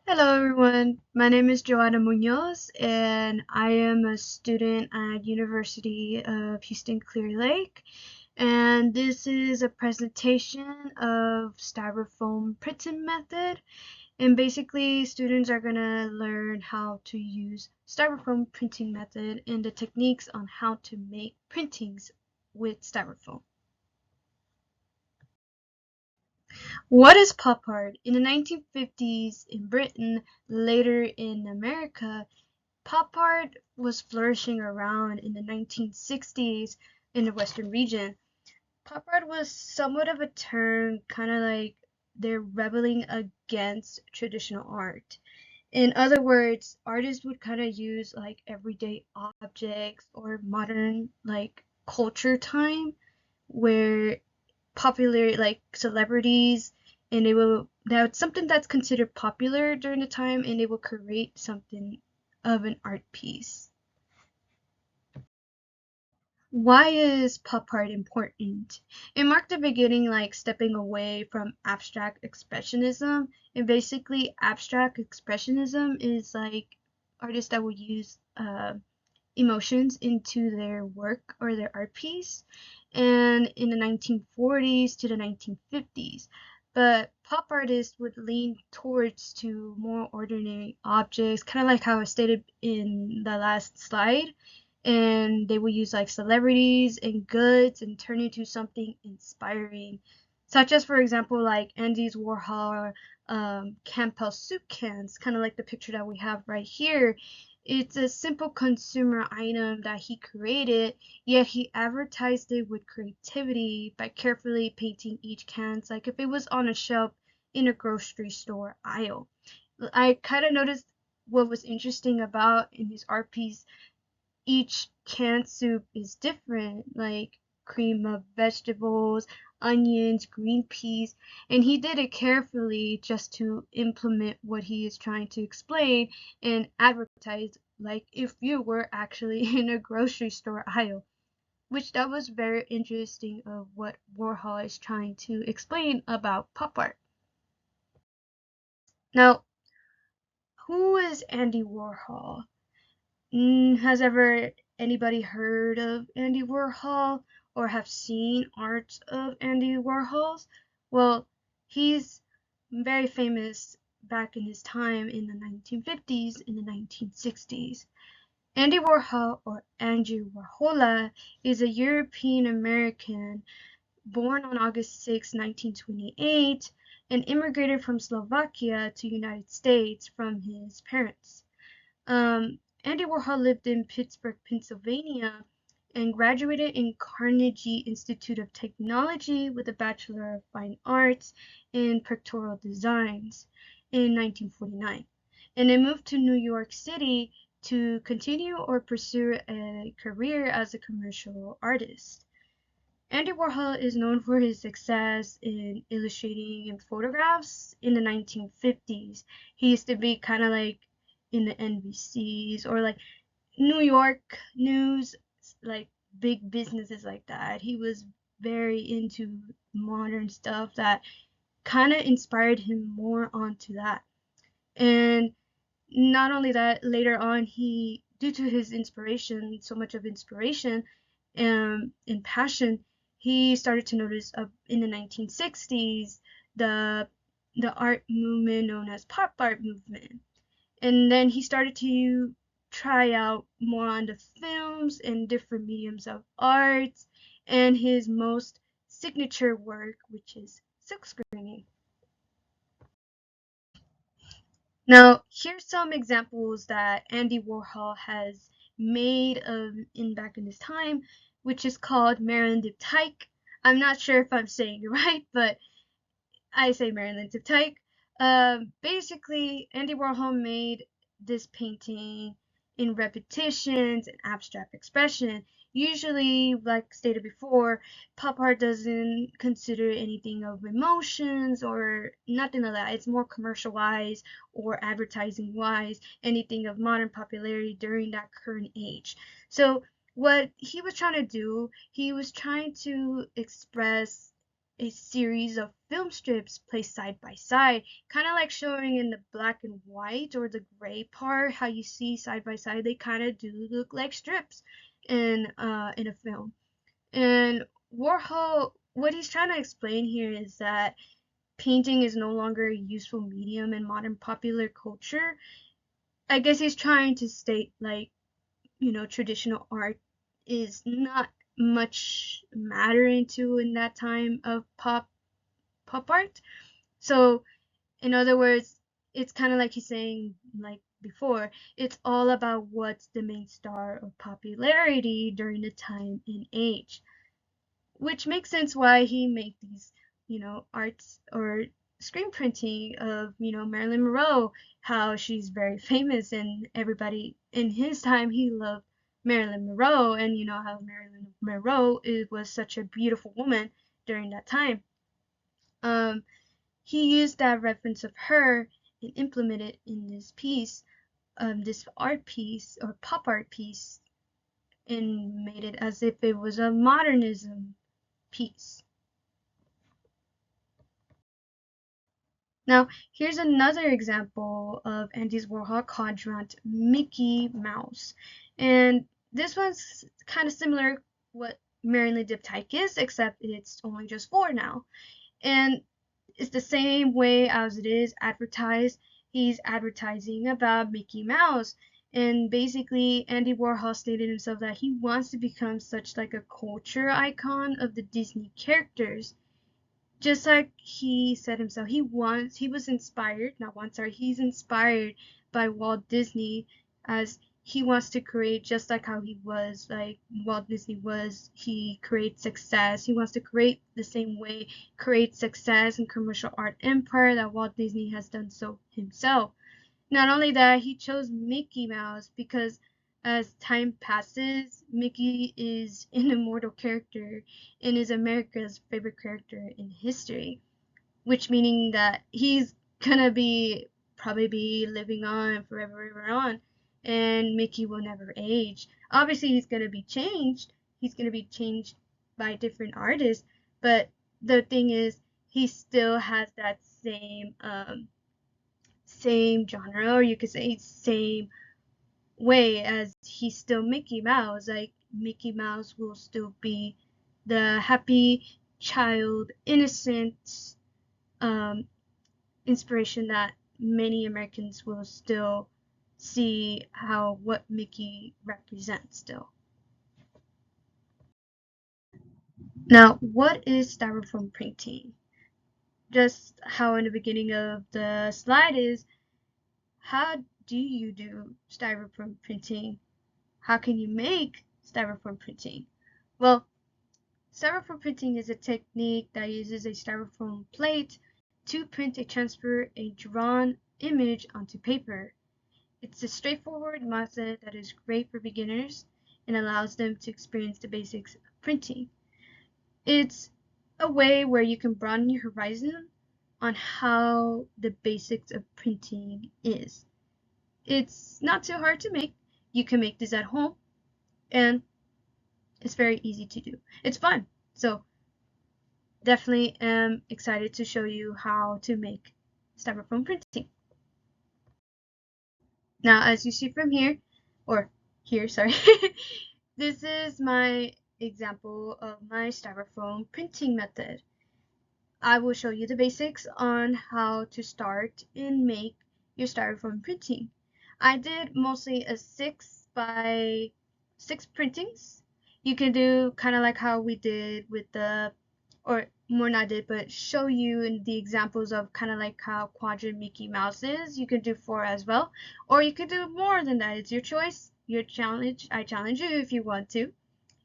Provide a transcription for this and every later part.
Hello everyone, my name is Joanna Munoz and I am a student at University of Houston Clear Lake, and this is a presentation of Styrofoam printing method, and basically students are going to learn how to use Styrofoam printing method and the techniques on how to make printings with Styrofoam. What is pop art? In the 1950s in Britain, later in America, pop art was flourishing around in the 1960s in the Western region. Pop art was somewhat of a term, kind of like they're rebelling against traditional art. In other words, artists would kind of use like everyday objects or modern like culture time where popular like celebrities, and they will that's something that's considered popular during the time, and they will create something of an art piece. Why is pop art important? It marked the beginning, like stepping away from abstract expressionism. And basically, abstract expressionism is like artists that will use emotions into their work or their art piece, and in the 1940s to the 1950s. But pop artists would lean towards to more ordinary objects, kind of like how I stated in the last slide, and they will use like celebrities and goods and turn into something inspiring, such as for example like Andy's Warhol Campbell soup cans, kind of like the picture that we have right here. It's a simple consumer item that he created, yet he advertised it with creativity by carefully painting each can like if it was on a shelf in a grocery store aisle. I kind of noticed what was interesting about in his art piece, each canned soup is different, like cream of vegetables, onions, green peas, and he did it carefully just to implement what he is trying to explain and advertise like if you were actually in a grocery store aisle, which that was very interesting of what Warhol is trying to explain about pop art. Now, who is Andy Warhol? Has ever anybody heard of Andy Warhol or have seen art of Andy Warhol's? Well, he's very famous back in his time in the 1950s, in the 1960s. Andy Warhol, or Andrew Warhola, is a European American born on August 6, 1928, and immigrated from Slovakia to United States from his parents. Andy Warhol lived in Pittsburgh, Pennsylvania, and graduated in Carnegie Institute of Technology with a Bachelor of Fine Arts in Pictorial Designs in 1949, and then moved to New York City to continue or pursue a career as a commercial artist. Andy Warhol is known for his success in illustrating and photographs in the 1950s. He used to be kind of like in the NBCs or like New York news, like big businesses like that. He was very into modern stuff that kind of inspired him more onto that. And not only that, later on, due to his inspiration, so much of inspiration and passion, he started to notice in the 1960s the the art movement known as pop art movement, and then he started to try out more on the films and different mediums of art, and his most signature work, which is silk screening. Now, here's some examples that Andy Warhol has made in back in his time, which is called Marilyn Diptyque. I'm not sure if I'm saying it right, but I say Marilyn Diptyque. Basically, Andy Warhol made this painting in repetitions and abstract expression. Usually, like stated before, pop art doesn't consider anything of emotions or nothing like that. It's more commercialized or advertising wise, anything of modern popularity during that current age. So, what he was trying to do, he was trying to express a series of film strips placed side by side, kind of like showing in the black and white or the gray part, how you see side by side, they kind of do look like strips in a film. And Warhol, what he's trying to explain here is that painting is no longer a useful medium in modern popular culture. I guess he's trying to state, like, traditional art is not much mattering to in that time of pop art. So in other words, it's kind of like he's saying, like before, it's all about what's the main star of popularity during the time and age, which makes sense why he made these, arts or screen printing of, Marilyn Monroe, how she's very famous and everybody in his time he loved Marilyn Monroe, and you know how Marilyn Monroe was such a beautiful woman during that time. Um, he used that reference of her and implemented in this piece, this art piece or pop art piece, and made it as if it was a modernism piece. Now, here's another example of Andy Warhol quadrant, Mickey Mouse. And this one's kind of similar what Marilyn Diptyque is, except it's only just four now. And it's the same way as it is advertised. He's advertising about Mickey Mouse. And basically, Andy Warhol stated himself that he wants to become such like a culture icon of the Disney characters. Just like he said himself, he was inspired, not once, sorry, he's inspired by Walt Disney, as he wants to create just like how he was, like Walt Disney was, he creates success. He wants to create the same way, create success and commercial art empire that Walt Disney has done so himself. Not only that, he chose Mickey Mouse because as time passes, Mickey is an immortal character and is America's favorite character in history, which meaning that he's gonna be probably be living on forever, ever on, and Mickey will never age. Obviously, he's gonna be changed. He's gonna be changed by different artists, but the thing is, he still has that same genre, or you could say same way, as he's still Mickey Mouse. Like Mickey Mouse will still be the happy child, innocent um, inspiration that many Americans will still see how what Mickey represents still. Now, what is styrofoam printing? Just how in the beginning of the slide is, how do you do styrofoam printing? How can you make styrofoam printing? Well, styrofoam printing is a technique that uses a styrofoam plate to print and transfer a drawn image onto paper. It's a straightforward method that is great for beginners and allows them to experience the basics of printing. It's a way where you can broaden your horizon on how the basics of printing is. It's not too hard to make. You can make this at home, and it's very easy to do. It's fun. So definitely am excited to show you how to make styrofoam printing. Now, as you see from here, or here, sorry, this is my example of my styrofoam printing method. I will show you the basics on how to start and make your styrofoam printing. I did mostly a 6x6 printings. You can do kind of like how we did with the, or more not did, but show you in the examples of kind of like how quadrant Mickey Mouse is. You can do 4 as well, or you could do more than that. It's your choice, your challenge. I challenge you if you want to.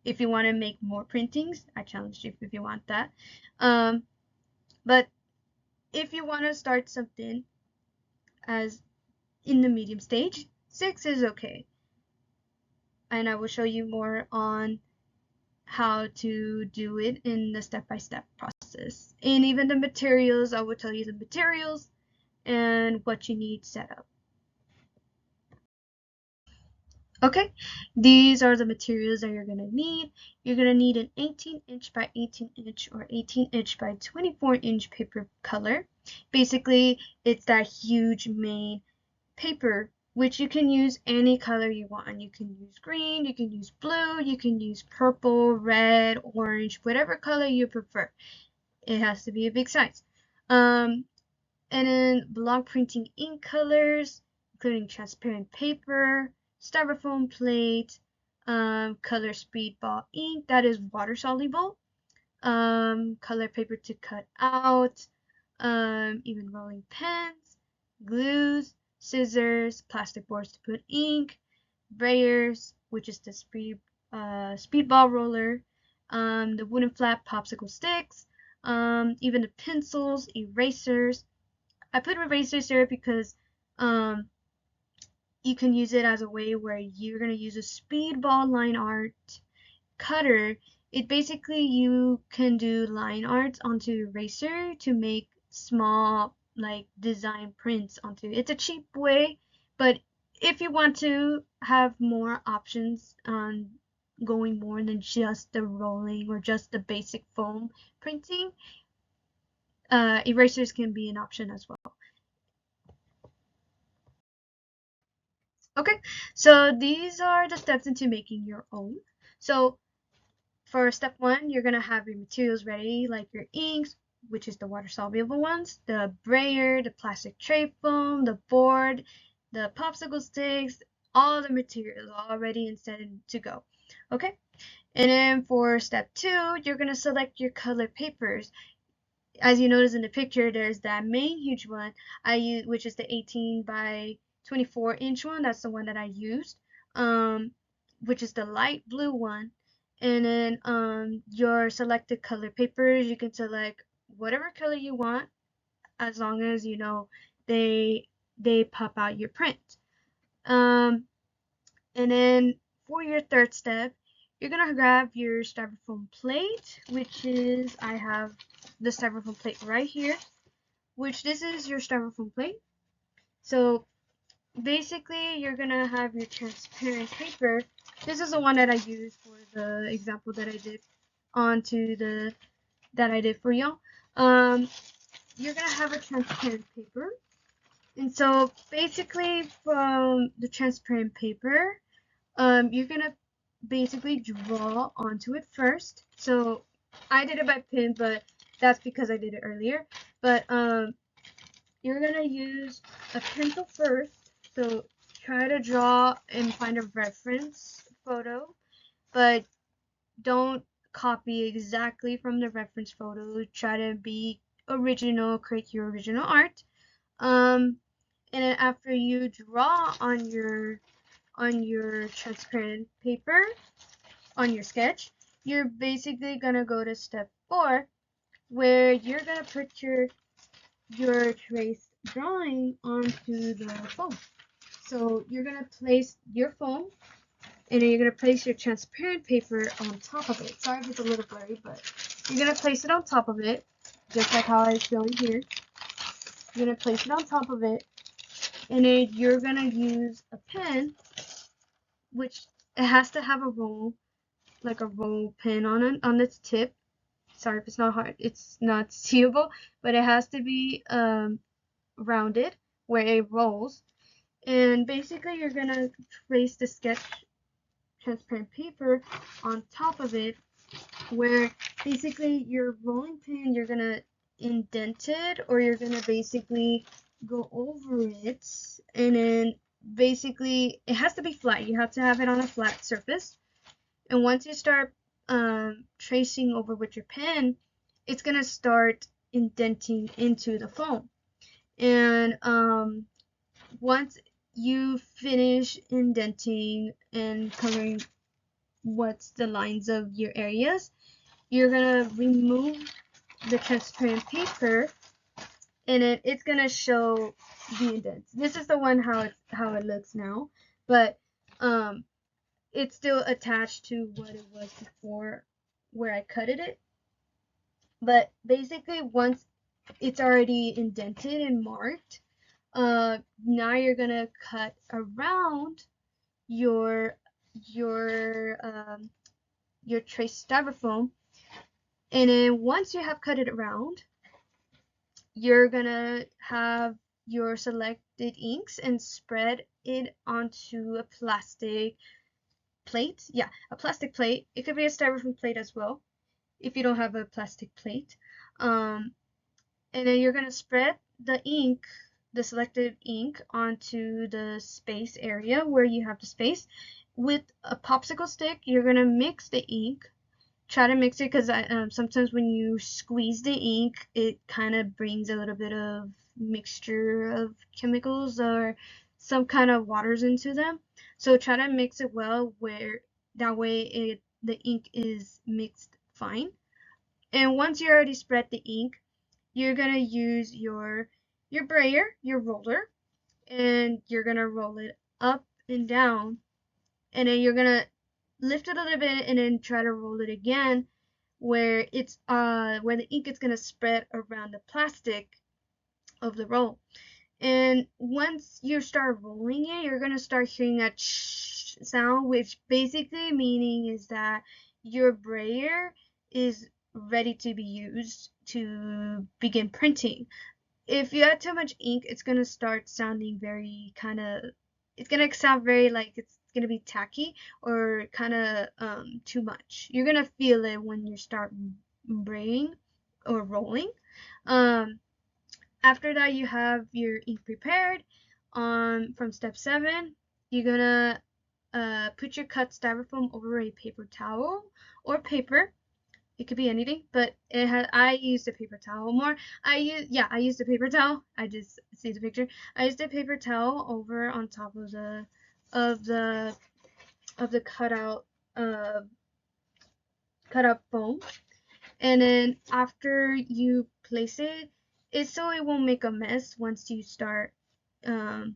If you want to make more printings, I challenge you if you want that. But if you want to start something as in the medium stage, 6 is okay. And I will show you more on how to do it in the step-by-step process. And even the materials, I will tell you the materials and what you need set up. Okay, these are the materials that you're going to need. You're going to need an 18-inch by 18-inch or 18-inch by 24-inch paper color. Basically, it's that huge main paper, which you can use any color you want. You can use green, you can use blue, you can use purple, red, orange, whatever color you prefer. It has to be a big size. Um, and then block printing ink colors, including transparent paper, styrofoam plate, color speedball ink that is water soluble, color paper to cut out, even rolling pens, glues, scissors, plastic boards to put ink, brayers, which is the speedball roller, the wooden flat popsicle sticks, even the pencils, erasers. I put erasers there because um, you can use it as a way where you're going to use a speedball line art cutter. It basically, you can do line art onto eraser to make small like design prints onto. It's a cheap way, but if you want to have more options on going more than just the rolling or just the basic foam printing, erasers can be an option as well. Okay, so these are the steps into making your own. So for step one, you're gonna have your materials ready, like your inks, which is the water soluble ones, the brayer, the plastic tray foam, the board, the popsicle sticks, all the materials all ready and set to go. Okay, and then for step two, you're gonna select your color papers. As you notice in the picture, there's that main huge one I use, which is the 18 by 24-inch one. That's the one that I used, which is the light blue one. And then your selected color papers, you can select whatever color you want, as long as you know they they pop out your print. Um, and then for your third step, you're gonna grab your styrofoam plate, which is, I have the styrofoam plate right here, which this is your styrofoam plate. So basically, you're gonna have your transparent paper. This is the one that I used for the example that I did onto the that I did for y'all. Um, you're gonna have a transparent paper, and so basically from the transparent paper, you're gonna basically draw onto it first. So I did it by pen, but that's because I did it earlier. But you're gonna use a pencil first. So try to draw and find a reference photo, but don't copy exactly from the reference photo. Try to be original, create your original art. And then after you draw on your transparent paper, on your sketch, you're basically gonna go to step 4, where you're gonna put your trace drawing onto the foam. So you're gonna place your foam, and then you're gonna place your transparent paper on top of it. Sorry if it's a little blurry, but you're gonna place it on top of it, just like how I'm showing here. You're gonna place it on top of it, and then you're gonna use a pen, which it has to have a roll, like a roll pin on it, on its tip. Sorry if it's not hard, it's not seeable, but it has to be rounded where it rolls. And basically, you're gonna trace the sketch transparent paper on top of it, where basically your rolling pin, you're gonna indent it, or you're gonna basically go over it, and then basically it has to be flat. You have to have it on a flat surface. And once you start tracing over with your pen, it's gonna start indenting into the foam. And once you finish indenting and coloring what's the lines of your areas, you're gonna remove the transparent paper, and it's gonna show the indents. This is the one how it looks now, but it's still attached to what it was before where I cutted it. But basically, once it's already indented and marked, now you're gonna cut around your your um, your trace styrofoam, and then once you have cut it around, you're gonna have your selected inks and spread it onto a plastic plate. Yeah, a plastic plate. It could be a styrofoam plate as well if you don't have a plastic plate. Um, and then you're gonna spread the ink, the selected ink, onto the space area where you have the space. With a popsicle stick, you're gonna mix the ink. Try to mix it because sometimes when you squeeze the ink, it kind of brings a little bit of mixture of chemicals or some kind of waters into them. So try to mix it well where that way the ink is mixed fine. And once you already spread the ink, you're gonna use your brayer, your roller, and you're gonna roll it up and down, and then you're gonna lift it a little bit and then try to roll it again where where the ink is gonna spread around the plastic of the roll. And once you start rolling it, you're gonna start hearing that shh sound, which basically meaning is that your brayer is ready to be used to begin printing. If you add too much ink, it's gonna start sounding very kind of, it's gonna sound very like it's gonna be tacky or kind of too much. You're gonna feel it when you start braying or rolling. Um, After that, you have your ink prepared. From step 7, you're gonna put your cut styrofoam over a paper towel or paper. It could be anything, but I use the paper towel more. I use the paper towel. I just see the picture. I use the paper towel over on top of of the the uh cutout foam, and then after you place it, it's so it won't make a mess once you start um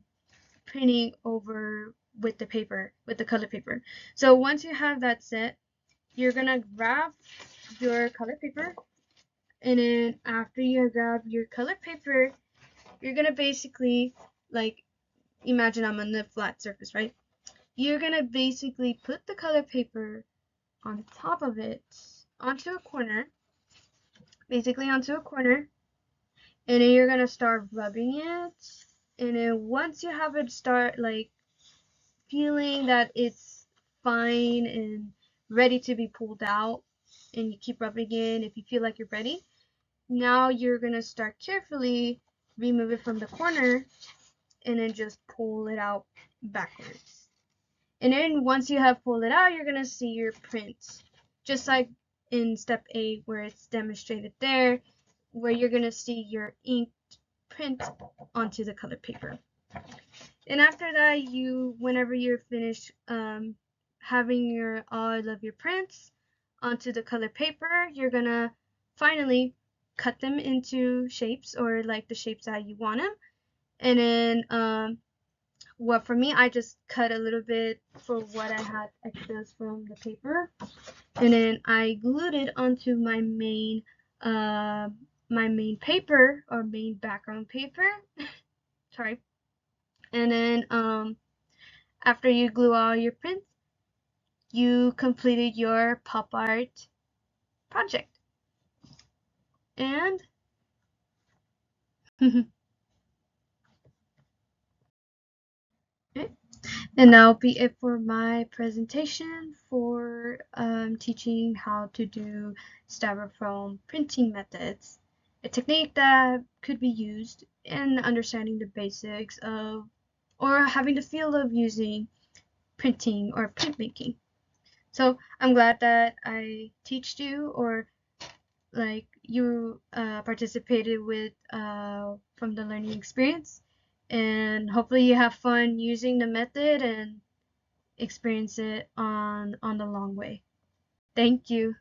printing over with the paper, with the color paper. So once you have that set, you're gonna grab your color paper, and then after you grab your color paper, you're gonna basically, like, imagine I'm on the flat surface, right? You're gonna basically put the color paper on top of it, onto a corner, basically onto a corner, and then you're gonna start rubbing it. And then once you have it start like feeling that it's fine and ready to be pulled out, and you keep rubbing it if you feel like you're ready, now you're gonna start carefully remove it from the corner and then just pull it out backwards. And then once you have pulled it out, you're gonna see your print, just like in step 8 where it's demonstrated there, where you're gonna see your inked print onto the color paper. And after that, whenever you're finished having all of your prints onto the color paper, you're gonna finally cut them into shapes, or like the shapes that you want them. And then well, for me, I just cut a little bit for what I had excess from the paper, and then I glued it onto my main paper, or main background paper. Sorry. And then after you glue all your prints, you completed your pop art project. And and that'll be it for my presentation for teaching how to do styrofoam printing methods, a technique that could be used in understanding the basics of, or having the feel of using printing or printmaking. So I'm glad that I teached you, or like you participated with from the learning experience, and hopefully you have fun using the method and experience it on the long way. Thank you.